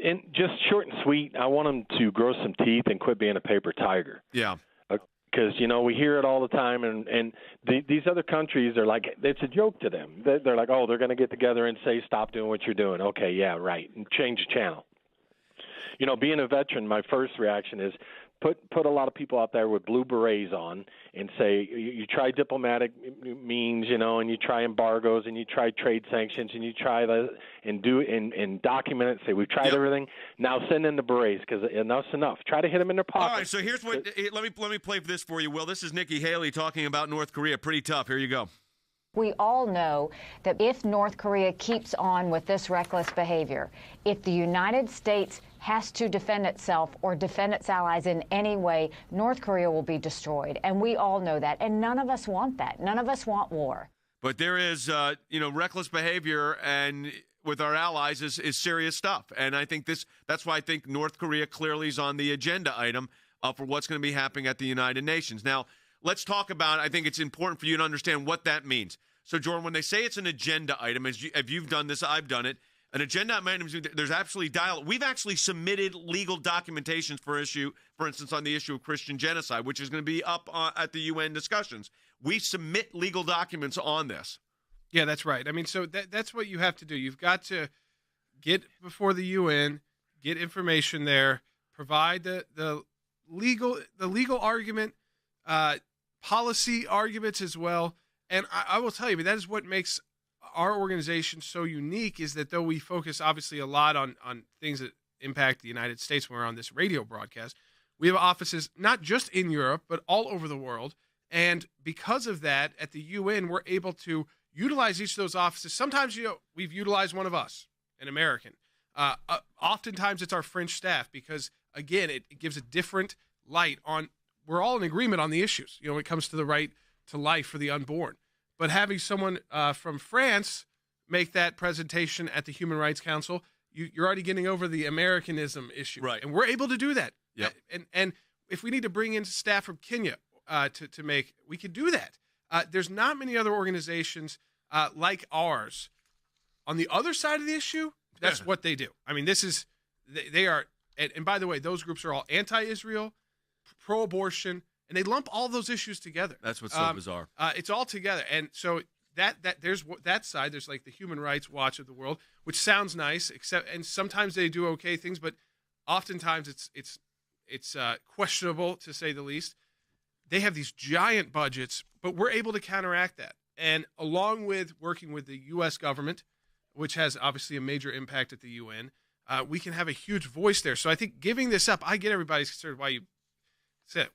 And just short and sweet, I want them to grow some teeth and quit being a paper tiger. Yeah. Because, we hear it all the time, and these other countries are like, it's a joke to them. They're like, oh, they're going to get together and say, stop doing what you're doing. Okay, yeah, right, and change the channel. Being a veteran, my first reaction is put a lot of people out there with blue berets on and say, you try diplomatic means, and you try embargoes and you try trade sanctions and you try and document it. Say we've tried everything. Now send in the berets because enough's enough. Try to hit them in their pocket. All right. So here's what. Let me play this for you, Will. This is Nikki Haley talking about North Korea. Pretty tough. Here you go. We all know that if North Korea keeps on with this reckless behavior, if the United States has to defend itself or defend its allies in any way, North Korea will be destroyed. And we all know that. And none of us want that. None of us want war. But there is, reckless behavior and with our allies is serious stuff. And I think that's why I think North Korea clearly is on the agenda item for what's going to be happening at the United Nations. Now, let's talk about, I think it's important for you to understand what that means. So, Jordan, when they say it's an agenda item, if you've done this, I've done it. An agenda item, there's absolutely dialogue. We've actually submitted legal documentations for instance, on the issue of Christian genocide, which is going to be up at the UN discussions. We submit legal documents on this. Yeah, that's right. I mean, so that's what you have to do. You've got to get before the UN, get information there, provide the legal argument, policy arguments as well. And I will tell you, that is what makes our organization so unique, is that though we focus obviously a lot on things that impact the United States when we're on this radio broadcast, we have offices not just in Europe, but all over the world. And because of that, at the UN, we're able to utilize each of those offices. Sometimes, we've utilized one of us, an American. Oftentimes it's our French staff because, again, it gives a different light on, we're all in agreement on the issues, when it comes to the right to life for the unborn. But having someone from France make that presentation at the Human Rights Council, you're already getting over the Americanism issue. Right. And we're able to do that. Yep. And if we need to bring in staff from Kenya to make, we could do that. There's not many other organizations like ours. On the other side of the issue, that's what they do. I mean, they are, and by the way, those groups are all anti-Israel, pro-abortion, and they lump all those issues together. That's what's so bizarre. It's all together. And so that there's that side, there's like the Human Rights Watch of the world, which sounds nice, and sometimes they do okay things, but oftentimes it's questionable, to say the least. They have these giant budgets, but we're able to counteract that. And along with working with the U.S. government, which has obviously a major impact at the UN, we can have a huge voice there. So I think giving this up, I get everybody's concerned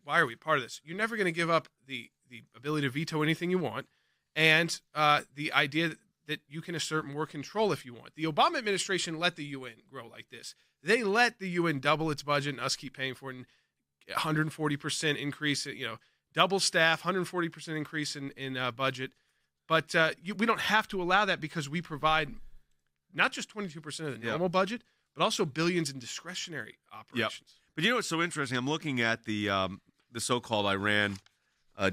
why are we part of this? You're never going to give up the ability to veto anything you want, and the idea that you can assert more control if you want. The Obama administration let the UN grow like this. They let the UN double its budget and us keep paying for it. And 140% increase, double staff, 140% increase in budget. But we don't have to allow that because we provide not just 22% of the normal budget, but also billions in discretionary operations. Yep. But what's so interesting? I'm looking at the so-called Iran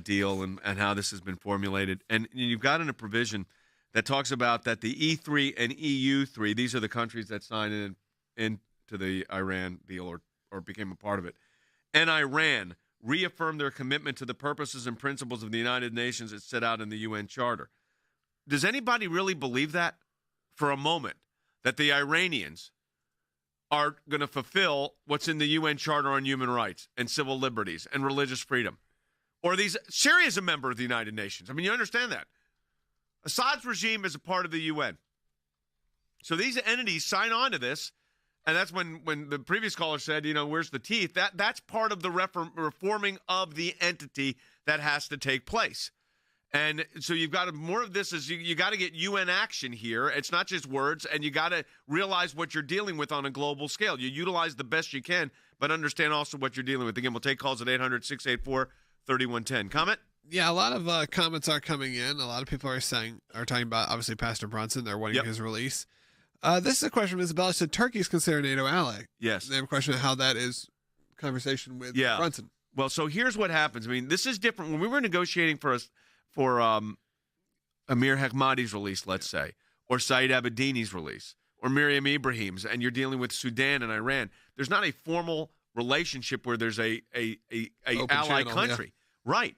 deal and how this has been formulated. And you've got in a provision that talks about that the E3 and EU3, these are the countries that signed into the Iran deal or became a part of it, and Iran reaffirmed their commitment to the purposes and principles of the United Nations as set out in the UN Charter. Does anybody really believe that for a moment, that the Iranians are going to fulfill what's in the UN Charter on human rights and civil liberties and religious freedom? Or Syria is a member of the United Nations. I mean, you understand that. Assad's regime is a part of the UN. So these entities sign on to this, and that's when the previous caller said, where's the teeth? That's part of the reforming of the entity that has to take place. And so you've got more of this is you got to get UN action here. It's not just words, and you got to realize what you're dealing with on a global scale. You utilize the best you can, but understand also what you're dealing with. Again, we'll take calls at 800-684-3110. Comment? Yeah, a lot of comments are coming in. A lot of people are talking about, obviously, Pastor Brunson. They're wanting his release. This is a question from Isabella. Said Turkey is considered a NATO aqally. Yes. They have a question of how that is conversation with Brunson. Well, so here's what happens. I mean, this is different. When we were negotiating for Amir Hekmati's release, let's say, or Saeed Abedini's release, or Miriam Ibrahim's, and you're dealing with Sudan and Iran, there's not a formal relationship where there's a ally country. Yeah. Right.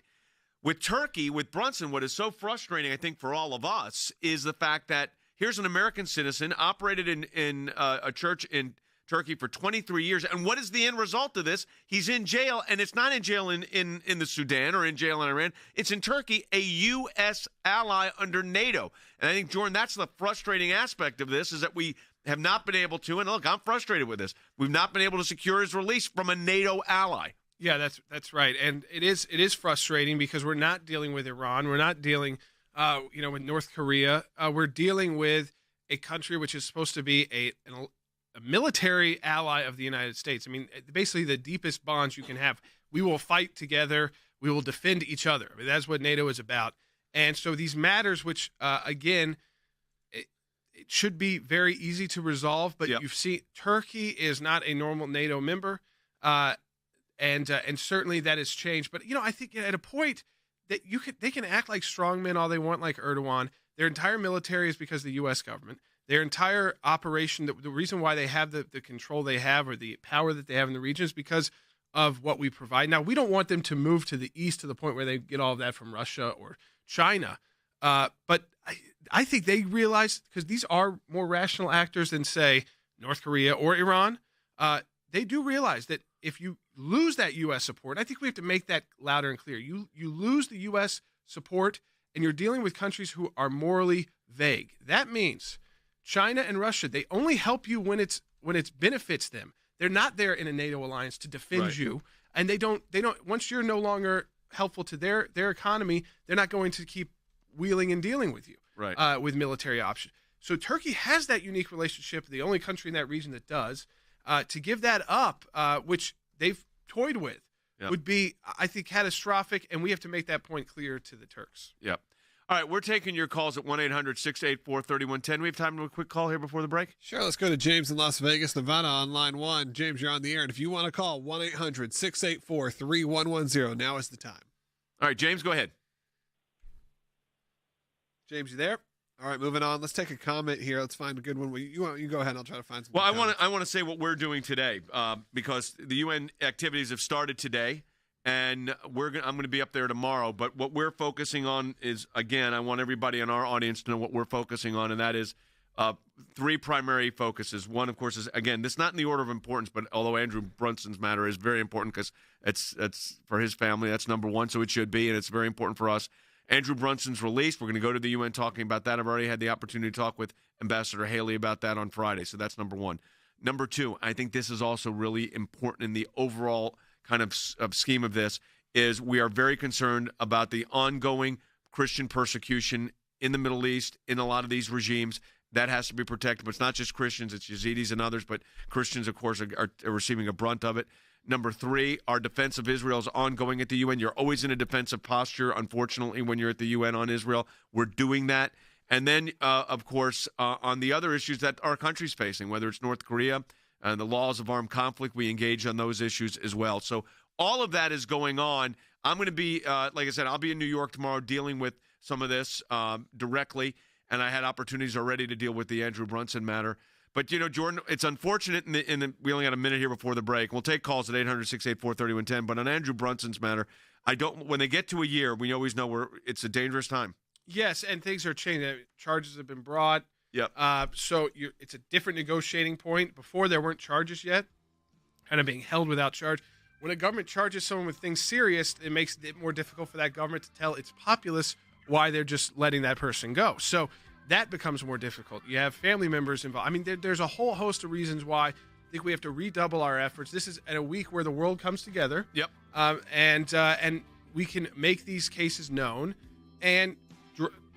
With Turkey, with Brunson, what is so frustrating, I think, for all of us is the fact that here's an American citizen, operated in a church in Turkey for 23 years. And what is the end result of this? He's in jail, and it's not in jail in the Sudan or in jail in Iran. It's in Turkey, a U.S. ally under NATO. And I think, Jordan, that's the frustrating aspect of this, is that we have not been able to, and look, I'm frustrated with this, we've not been able to secure his release from a NATO ally. Yeah, that's right. And it is frustrating because we're not dealing with Iran. We're not dealing with North Korea. We're dealing with a country which is supposed to be a military ally of the United States. I mean, basically the deepest bonds you can have. We will fight together. We will defend each other. I mean, that's what NATO is about. And so these matters, which, again, it should be very easy to resolve, but you've seen Turkey is not a normal NATO member, and certainly that has changed. But, I think at a point that they can act like strongmen all they want, like Erdogan. Their entire military is because of the U.S. government. Their entire operation, the reason why they have the control they have or the power that they have in the region is because of what we provide. Now, we don't want them to move to the east to the point where they get all of that from Russia or China. But I think they realize, because these are more rational actors than, say, North Korea or Iran, they do realize that if you lose that U.S. support, I think we have to make that louder and clear. You lose the U.S. support, and you're dealing with countries who are morally vague. That means China and Russia, they only help you when it benefits them. They're not there in a NATO alliance to defend you, and they don't. Once you're no longer helpful to their economy, they're not going to keep wheeling and dealing with you with military option. So Turkey has that unique relationship, the only country in that region that does. To give that up, which they've toyed with, would be, I think, catastrophic, and we have to make that point clear to the Turks. Yep. All right, we're taking your calls at 1-800-684-3110. We have time to do a quick call here before the break? Sure, let's go to James in Las Vegas, Nevada on line 1. James, you're on the air, and if you want to call, 1-800-684-3110. Now is the time. All right, James, go ahead. James, you there? All right, moving on. Let's take a comment here. Let's find a good one. You go ahead. I'll try to find some. Well, I want to say what we're doing today because the UN activities have started today, and I'm going to be up there tomorrow. But what we're focusing on is, again, I want everybody in our audience to know what we're focusing on, and that is 3 primary focuses. One, of course, is, again, this is not in the order of importance, but although Andrew Brunson's matter is very important because it's for his family, that's number one, so it should be, and it's very important for us. Andrew Brunson's released. We're going to go to the UN talking about that. I've already had the opportunity to talk with Ambassador Haley about that on Friday, so that's number one. Number two, I think this is also really important in the overall kind of scheme of this, is we are very concerned about the ongoing Christian persecution in the Middle East, in a lot of these regimes. That has to be protected. But it's not just Christians, it's Yazidis and others, but Christians, of course, are receiving a brunt of it. Number three, our defense of Israel is ongoing at the UN. You're always in a defensive posture, unfortunately, when you're at the UN on Israel. We're doing that. And then, of course, on the other issues that our country's facing, whether it's North Korea and the laws of armed conflict, we engage on those issues as well. So all of that is going on. I'm going to be, like I said, I'll be in New York tomorrow dealing with some of this directly, and I had opportunities already to deal with the Andrew Brunson matter. But, you know, Jordan, it's unfortunate, we only got a minute here before the break. We'll take calls at 800-684-3110. But on Andrew Brunson's matter, when they get to a year, we always know it's a dangerous time. Yes, and things are changing. Charges have been brought. Yep. So it's a different negotiating point. Before, there weren't charges yet, kind of being held without charge. When a government charges someone with things serious, it makes it more difficult for that government to tell its populace why they're just letting that person go. So that becomes more difficult. You have family members involved. I mean, there's a whole host of reasons why I think we have to redouble our efforts. This is at a week where the world comes together. Yep. And we can make these cases known and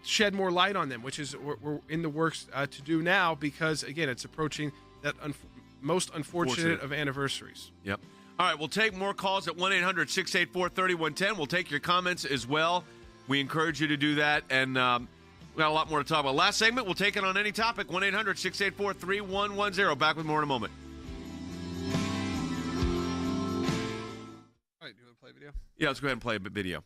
shed more light on them, which is we're in the works to do now because, again, it's approaching that most unfortunate of anniversaries. Yep. All right, we'll take more calls at 1-800-684-3110. We'll take your comments as well. We encourage you to do that, and we got a lot more to talk about. Last segment, we'll take it on any topic, 1-800-684-3110. Back with more in a moment. All right, do you want to play video? Yeah, let's go ahead and play a video.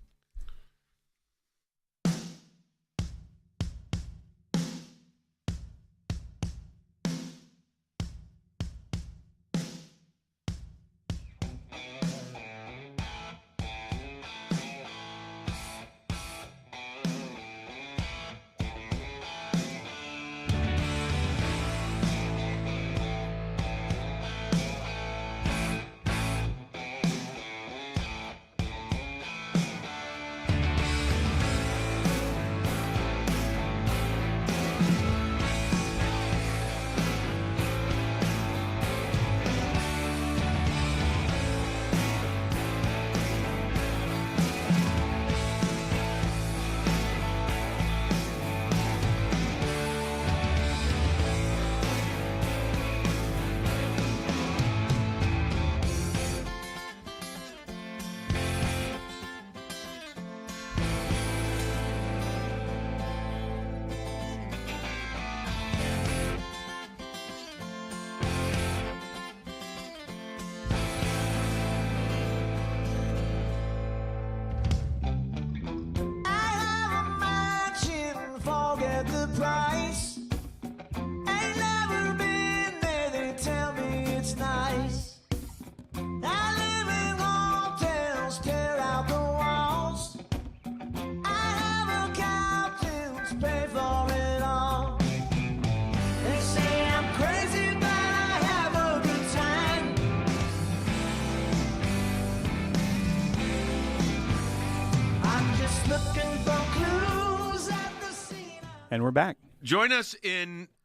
And we're back. Join us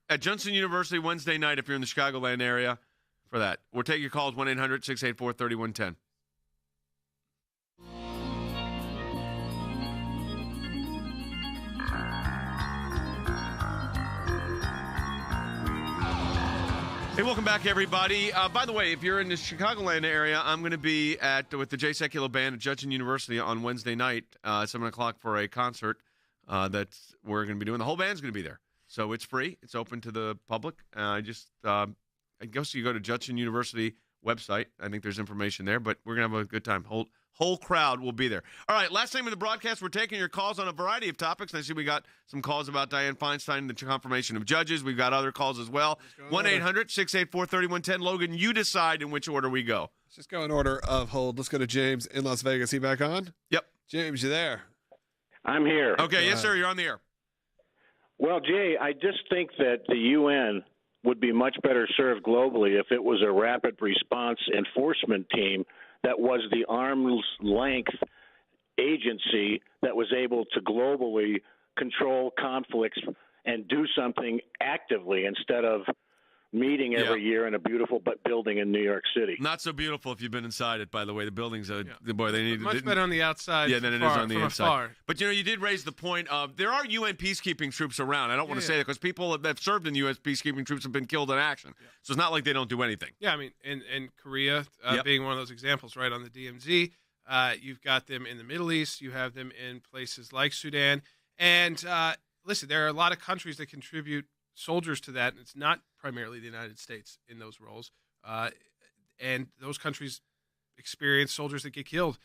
at Johnson University Wednesday night if you're in the Chicagoland area for that. We'll take your calls, 1-800-684-3110. Hey, welcome back, everybody. By the way, if you're in the Chicagoland area, I'm going to be with the J. Sekulow Band at Judson University on Wednesday night, 7 o'clock for a concert that we're going to be doing. The whole band's going to be there. So it's free. It's open to the public. I guess you go to Judson University website. I think there's information there, but we're going to have a good time. Whole crowd will be there. All right, last time in the broadcast, we're taking your calls on a variety of topics. I see we got some calls about Dianne Feinstein and the confirmation of judges. We've got other calls as well. 1-800-684-3110. Logan, you decide in which order we go. Let's just go in order of hold. Let's go to James in Las Vegas. He back on? Yep. James, you there? I'm here. Okay, yes, sir. You're on the air. Well, Jay, I just think that the UN would be much better served globally if it was a rapid response enforcement team that was the arm's length agency that was able to globally control conflicts and do something actively instead of meeting every year in a beautiful building in New York City. Not so beautiful if you've been inside it, by the way. The building's boy, they need much better on the outside. Yeah, than it is on the inside. Afar. But you did raise the point of there are UN peacekeeping troops around. I don't want to say that because people that have served in U.S. peacekeeping troops have been killed in action. So it's not like they don't do anything. Yeah, I mean, in Korea being one of those examples, right on the DMZ, you've got them in the Middle East. You have them in places like Sudan. And listen, there are a lot of countries that contribute soldiers to that, and it's not primarily the United States in those roles. And those countries experience soldiers that get killed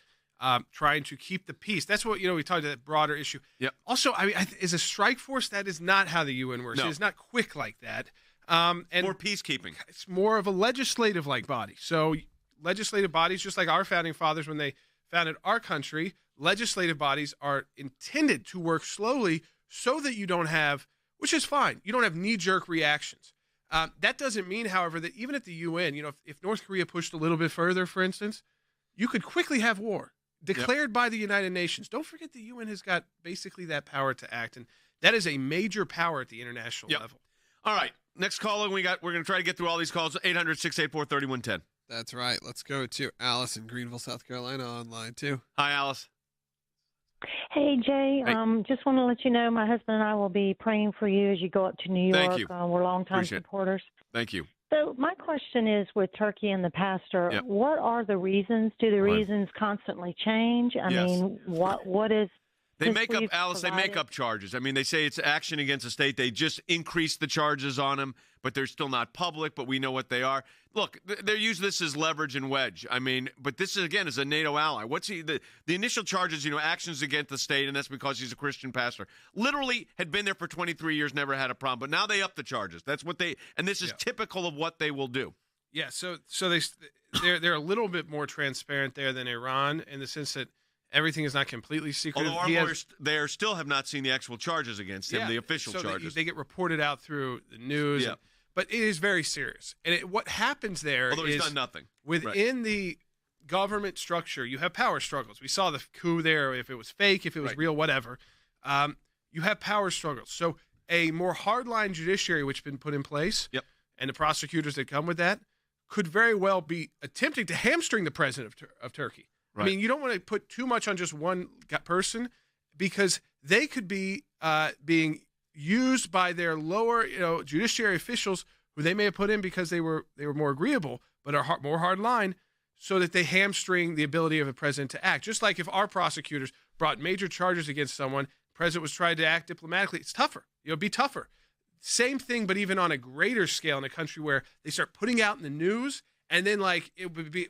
trying to keep the peace. That's what, we talked about that broader issue. Yep. Also, I mean, as a strike force, that is not how the UN works. No. It's not quick like that. And more peacekeeping. It's more of a legislative-like body. So legislative bodies, just like our founding fathers when they founded our country, legislative bodies are intended to work slowly so that you don't have, which is fine, you don't have knee-jerk reactions. That doesn't mean, however, that even at the UN, if North Korea pushed a little bit further, for instance, you could quickly have war declared by the United Nations. Don't forget the UN has got basically that power to act, and that is a major power at the international level. All right, next caller we're going to try to get through all these calls. 800-684-3110. That's right. Let's go to Alice in Greenville, South Carolina on line 2. Hi, Alice. Hey, Jay. Just want to let you know my husband and I will be praying for you as you go up to New York. Thank you. We're longtime supporters. Thank you. So my question is with Turkey and the pastor, what are the reasons? Do the reasons constantly change? I mean, what is... They make up, Alice, they make up charges. I mean, they say it's action against a state. They just increase the charges on them, but they're still not public, but we know what they are. Look, they use this as leverage and wedge. I mean, but this, again, is a NATO ally. What's the initial charges, actions against the state, and that's because he's a Christian pastor. Literally had been there for 23 years, never had a problem, but now they up the charges. That's what and this is typical of what they will do. Yeah, so they're a little bit more transparent there than Iran in the sense that everything is not completely secret. Although our lawyers there still have not seen the actual charges against him, the official charges. They get reported out through the news. Yeah. But it is very serious. And what happens there Although he's done nothing. Within the government structure, you have power struggles. We saw the coup there, if it was fake, if it was real, whatever. You have power struggles. So a more hardline judiciary, which has been put in place, and the prosecutors that come with that, could very well be attempting to hamstring the president of Turkey. Right. I mean, you don't want to put too much on just one person because they could be being used by their lower, judiciary officials who they may have put in because they were more agreeable, but are more hard line, so that they hamstring the ability of the president to act. Just like if our prosecutors brought major charges against someone, the president was trying to act diplomatically, it's tougher. It'll be tougher. Same thing, but even on a greater scale in a country where they start putting out in the news, and then it would be,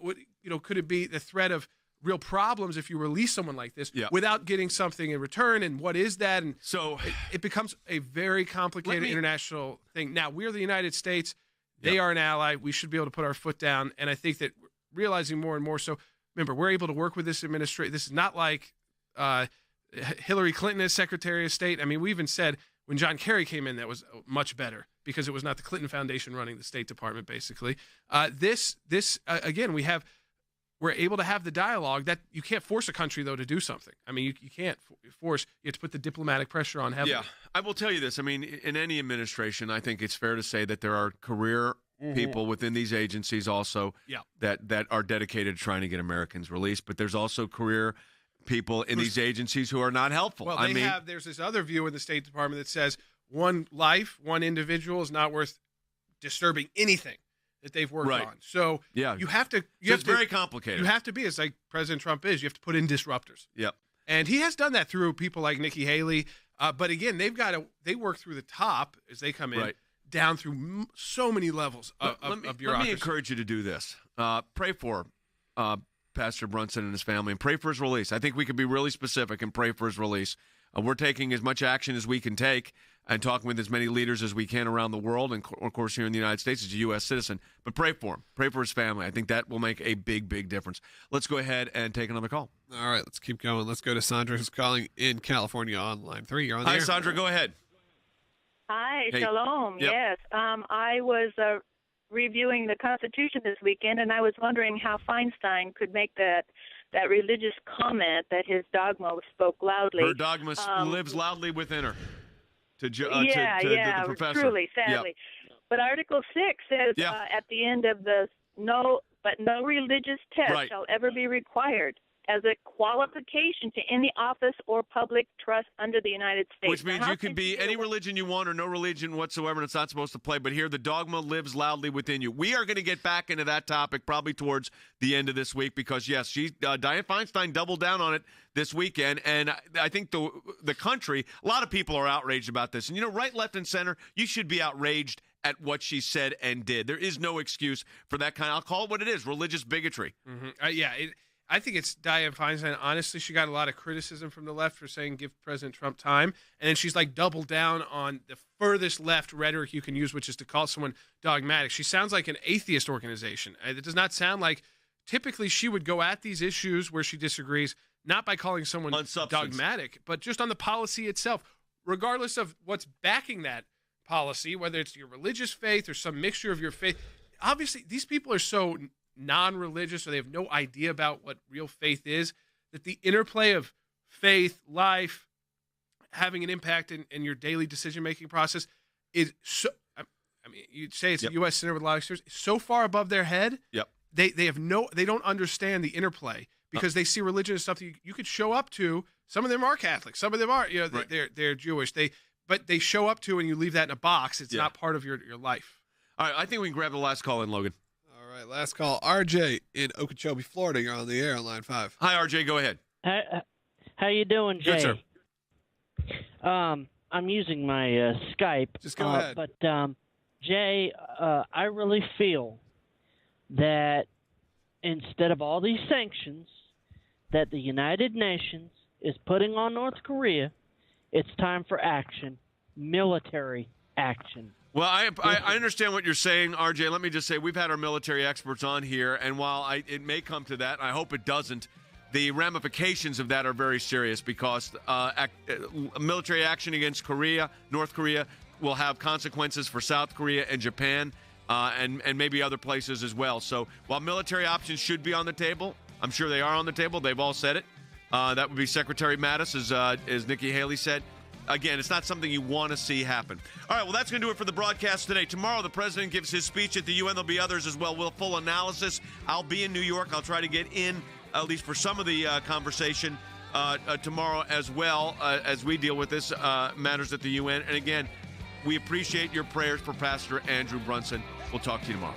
could it be the threat of real problems if you release someone like this without getting something in return, and what is that? And so it becomes a very complicated international thing. Now, we're the United States. They are an ally. We should be able to put our foot down, and I think that realizing more and more. So remember, we're able to work with this administration. This is not like Hillary Clinton as Secretary of State. I mean, we even said when John Kerry came in, that was much better because it was not the Clinton Foundation running the State Department, basically. Again, we're able to have the dialogue that you can't force a country, though, to do something. I mean, you can't force. You have to put the diplomatic pressure on heavily. Yeah, I will tell you this. I mean, in any administration, I think it's fair to say that there are career people within these agencies also that are dedicated to trying to get Americans released. But there's also career people in these agencies who are not helpful. Well, there's this other view in the State Department that says one life, one individual is not worth disturbing anything that they've worked on. So you have to. It's very complicated. You have to be, as like President Trump is. You have to put in disruptors. Yep. And he has done that through people like Nikki Haley. But again, they work through the top as they come in, down through so many levels of bureaucracy. Let me encourage you to do this. Pray for Pastor Brunson and his family, and pray for his release. I think we could be really specific and pray for his release. We're taking as much action as we can take and talking with as many leaders as we can around the world, and of course here in the United States as a U.S. citizen. But pray for him. Pray for his family. I think that will make a big, big difference. Let's go ahead and take another call. All right, let's keep going. Let's go to Sandra, who's calling in California on line 3. You're on the air. Hi, Sandra. Go ahead. Hi, Hey. shalom. Yep. Yes, I was reviewing the Constitution this weekend, and I was wondering how Feinstein could make that religious comment that his dogma spoke loudly. Her dogma lives loudly within her. To yeah, the professor. Truly, sadly. Yep. But Article 6 says at the end of no religious test shall ever be required as a qualification to any office or public trust under the United States. Which means you can be any religion you want or no religion whatsoever, and it's not supposed to play. But here, the dogma lives loudly within you. We are going to get back into that topic probably towards the end of this week because, yes, Dianne Feinstein doubled down on it this weekend. And I think the country, a lot of people are outraged about this. And, right, left, and center, you should be outraged at what she said and did. There is no excuse for that kind. I'll call it what it is, religious bigotry. Mm-hmm. I think it's Dianne Feinstein. Honestly, she got a lot of criticism from the left for saying give President Trump time. And then she's like doubled down on the furthest left rhetoric you can use, which is to call someone dogmatic. She sounds like an atheist organization. It does not sound like typically she would go at these issues where she disagrees, not by calling someone dogmatic, but just on the policy itself, regardless of what's backing that policy, whether it's your religious faith or some mixture of your faith. Obviously, these people are so non-religious or they have no idea about what real faith is, that the interplay of faith, life, having an impact in your daily decision-making process is so, I mean, you'd say it's a U.S. senator with a lot of experience, so far above their head, they don't understand the interplay because they see religion as something you could show up to. Some of them are Catholic, some of them are, they're Jewish, but they show up to and you leave that in a box. It's not part of your life. All right, I think we can grab the last call in, Logan. All right, last call. RJ in Okeechobee, Florida. You're on the air on line 5. Hi, RJ. Go ahead. How you doing, Jay? Good, sir. I'm using my Skype. Just go ahead. But, Jay, I really feel that instead of all these sanctions that the United Nations is putting on North Korea, it's time for action, military action. Well, I understand what you're saying, RJ. Let me just say we've had our military experts on here, and while it may come to that, and I hope it doesn't, the ramifications of that are very serious because military action against North Korea, will have consequences for South Korea and Japan and maybe other places as well. So while military options should be on the table, I'm sure they are on the table. They've all said it. That would be Secretary Mattis, as Nikki Haley said. Again, it's not something you want to see happen. All right, well, that's going to do it for the broadcast today. Tomorrow, the president gives his speech at the UN. There'll be others as well. We'll have full analysis. I'll be in New York. I'll try to get in, at least for some of the conversation, tomorrow as well as we deal with this matters at the UN. And again, we appreciate your prayers for Pastor Andrew Brunson. We'll talk to you tomorrow.